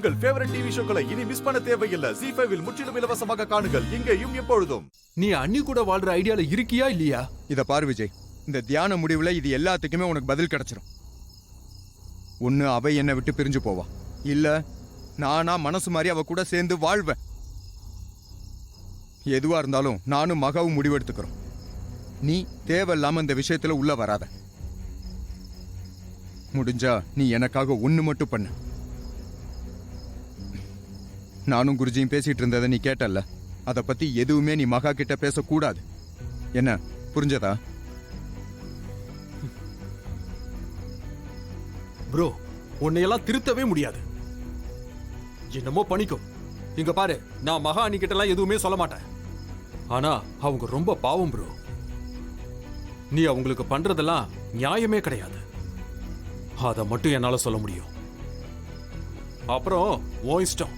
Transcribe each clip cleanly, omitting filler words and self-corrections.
உங்கள் favourite TV ஷோக்களை இனி miss பண்ண தேவையில்லை. ZEE5 இல் முற்றிலும் இலவசமாக காணுங்கள், இங்கேயும் எப்பொழுதும். நீ அண்ணி கூட வாழ்ற ஐடியால இருக்கியா இல்லையா? இத பாரு விஜய், இந்த தியான முடிவுல இது எல்லாத்துக்குமே உனக்கு பதில் கிடைச்சிடும். ஒண்ணு அவ என்னை விட்டு பிரிஞ்சு போவா, இல்ல நானா மனசு மாதிரி அவ கூட சேர்ந்து வாழ்வேன். எதுவா இருந்தாலும் நானும் மகாவும் முடிவெடுத்துக்கிறோம். நீ தேவையில்லாம இந்த விஷயத்துல உள்ள வராத. முடிஞ்சா நீ எனக்காக ஒண்ணு மட்டும் பண்ணு. நானும் குருஜியும் பேசிட்டு இருந்ததை நீ கேட்டல்ல, அதை பத்தி எதுவுமே நீ மகா கிட்ட பேசக்கூடாது. என்ன புரிஞ்சதா? ப்ரோ, உன்னையெல்லாம் திருத்தவே முடியாது. என்னமோ பண்ணிக்கோ. இங்க பாரு, நான் மகா அண்ணி கிட்ட எல்லாம் எதுவுமே சொல்ல மாட்டேன். ஆனா அவங்க ரொம்ப பாவம் ப்ரோ. நீ அவங்களுக்கு பண்றதெல்லாம் நியாயமே கிடையாது. அதை மட்டும் என்னால சொல்ல முடியும். அப்புறம் உன் இஷ்டம்.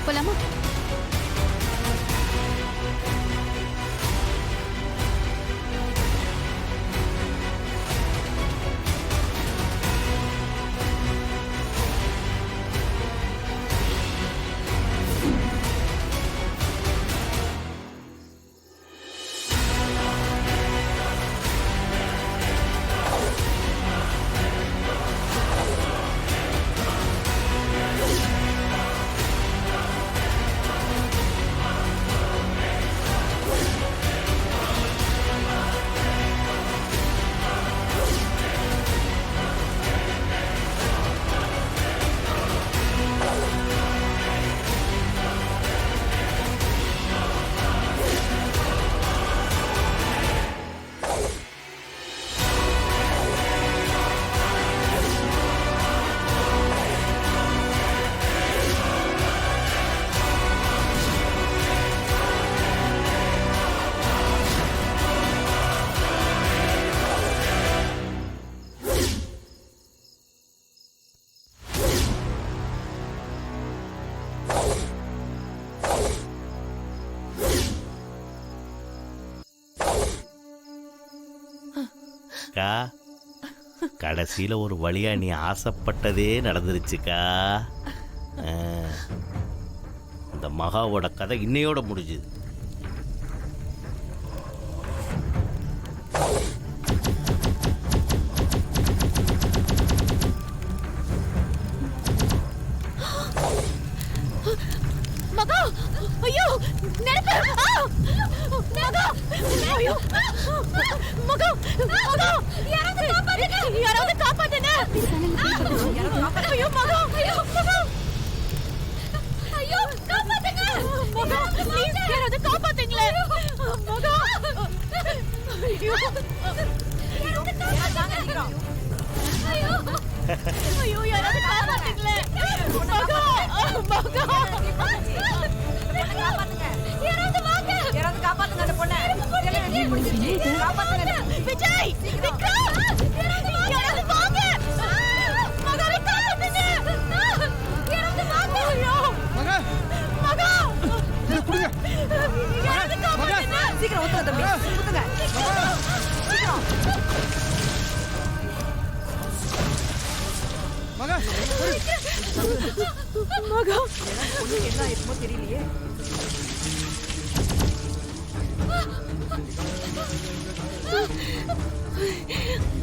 போலாமா? கடைசியில ஒரு வழியா நீ ஆசைப்பட்டதே நடந்துருச்சுக்கா. இந்த மகாவோட கதை இன்னையோட முடிஞ்சுது. மகா, ஐயோ நெருப்பு! மகா, ஐயோ மகா, மகா, யாராவது காப்பாத்துங்க! யாராவது காப்பாத்துங்க! ஐயோ மகா, ஐயோ மகா, ஐயோ காப்பாத்துங்க! மகா, ப்ளீஸ் யாராவது காப்பாத்துங்களே! மகா, ஐயோ யாராவது காப்பாத்துங்க! ஐயோ ஐயோ யாராவது காப்பாத்துங்களே! மகா, மகா, யாராவது வாங்க! யாராவது காப்பாத்துங்க அந்த பொண்ணை! காப்பாத்துங்க! விஜய்! விக்ரம்! யாராவது வாங்க! மகாவை காப்பாத்துங்க! யாராவது வாங்க! ஐயோ! மகா, மகா! இத குடுங்க. யாராவது காப்பாத்துங்க! சீக்கிரம் ஊத்துங்க தம்பி! ஊத்துங்க! சீக்கிரம்! மகா, மகா! என்ன ஆயிருக்குமோ தெரியலையே.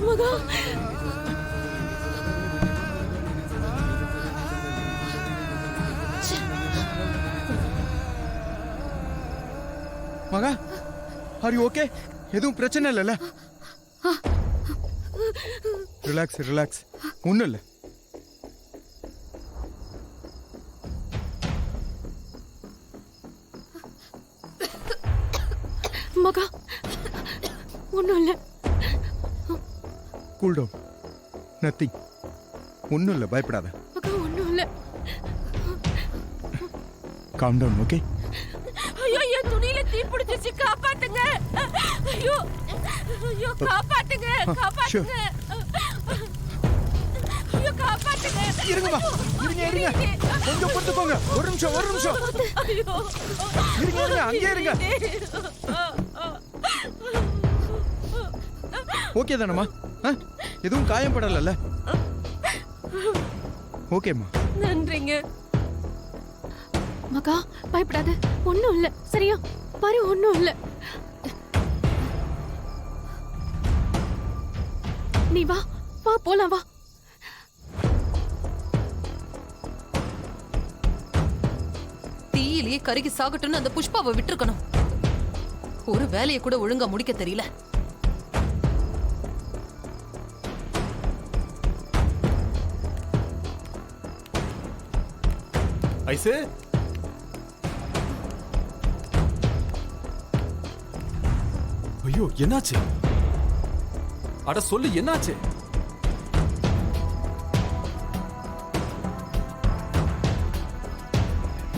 மகா! மகா ஆர் யூ ஓகே? எதுவும் பிரச்சனை இல்லைல்ல? ரிலாக்ஸ் ரிலாக்ஸ், ஒன்றும் இல்லை. மகா ஒண்ணும் இல்ல. கூல் டவுன், நத்திங், ஒன்றும் இல்லை, பயப்படாத. மகா ஒண்ணும் இல்ல. Calm down, okay? ஐயோ என் துணியில தீ பிடிச்சிச்சு, காப்பாத்துங்க. ஐயோ ஐயோ காப்பாத்துங்க, காப்பாத்துங்க. ஐயோ காப்பாத்துங்க. இருங்கம்மா, இருங்க இருங்க, கொஞ்சம் பொறுத்துக்கோங்க. ஒரு நிமிஷம் ஒரு நிமிஷம். ஐயோ இருங்க இருங்க, அங்கே இருங்க. ஓகே தானம்மா? எதுவும் காயப்படல? ஓகேம்மா. நன்றிங்க. மகா பயப்படாத, ஒண்ணும் இல்ல. சரியா பாரு, ஒண்ணும் இல்ல. நீ வா வா, போலாம் வா. தீயிலேயே கருகி சாகட்டும்னு அந்த புஷ்பாவை விட்டுருக்கணும். ஒரு வேலையை கூட ஒழுங்கா முடிக்க தெரியல. ஐசு, ஐயோ என்னாச்சு? அட சொல்லு, என்னாச்சு?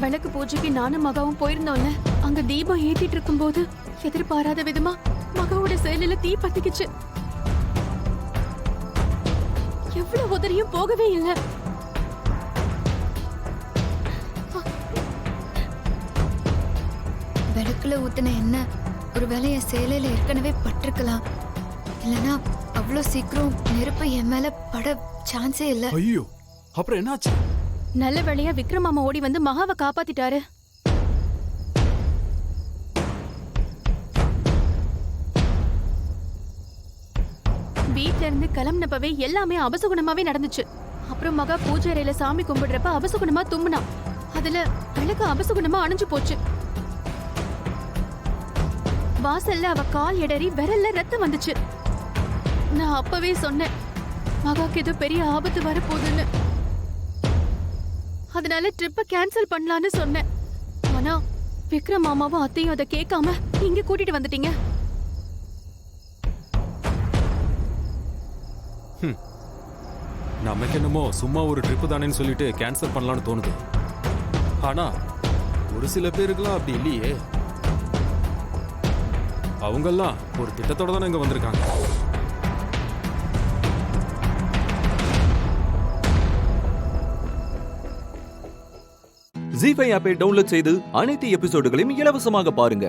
விளக்கு பூஜைக்கு நானும் மகாவும் போயிருந்தோம்ல, அங்க தீபம் ஏத்திட்டு இருக்கும்போது எதிர்பாராத விதமா மகாவோட செயலில தீ பத்திக்குச்சு. எவ்வளவு உதறியும் போகவே இல்லை. விளக்குல ஊத்தின எண்ணெய் ஒரு வேலைய சேலையில ஏற்கனவே பட்டிருக்கலாம். இல்லனா அவ்வளோ சீக்கிரம் நெருப்பு என் மேல பட சான்ஸே இல்ல. ஐயோ, அப்புறம் என்னாச்சு? நல்ல வேளையா விக்ரம் மாமா ஓடி வந்து மகாவை காப்பாத்திட்டாரு. வீட்ல இருந்து கிளம்பினப்பவே எல்லாமே அபசகுணமாவே நடந்துச்சு. அப்புறம் மகா பூஜை அறையில சாமி கும்பிடுறப்ப அபசகுணமா தும்முனா. அதுல விளக்கு அபசகுணமா அணைஞ்சு போச்சு. வாசல்ல அவ கால் இடறி விரல்ல ரத்தம் வந்துச்சு. நான் அப்பவே சொன்னேன், மகாக்கு ஏதோ பெரிய ஆபத்து வரப்போகுதுன்னு. அதனால ட்ரிப்ப கேன்சல் பண்ணலான்னு சொன்னேன். ஆனா விக்ரம் மாமாவும் அத்தையும் அதை கேட்காம இங்க கூட்டிட்டு வந்துட்டீங்க. நமக்கு என்னமோ சும்மா ஒரு ட்ரிப்பு தானேன்னு சொல்லிட்டு கேன்சல் பண்ணலாம்னு தோணுது. ஆனா ஒரு சில பேருக்குலாம் அப்படி இல்லையே. அவங்கெல்லாம் ஒரு திட்டத்தோட தானே இங்க வந்திருக்காங்க. ஜீ5 ஆப்பை டவுன்லோட் செய்து அனைத்து எபிசோடுகளையும் இலவசமாக பாருங்க.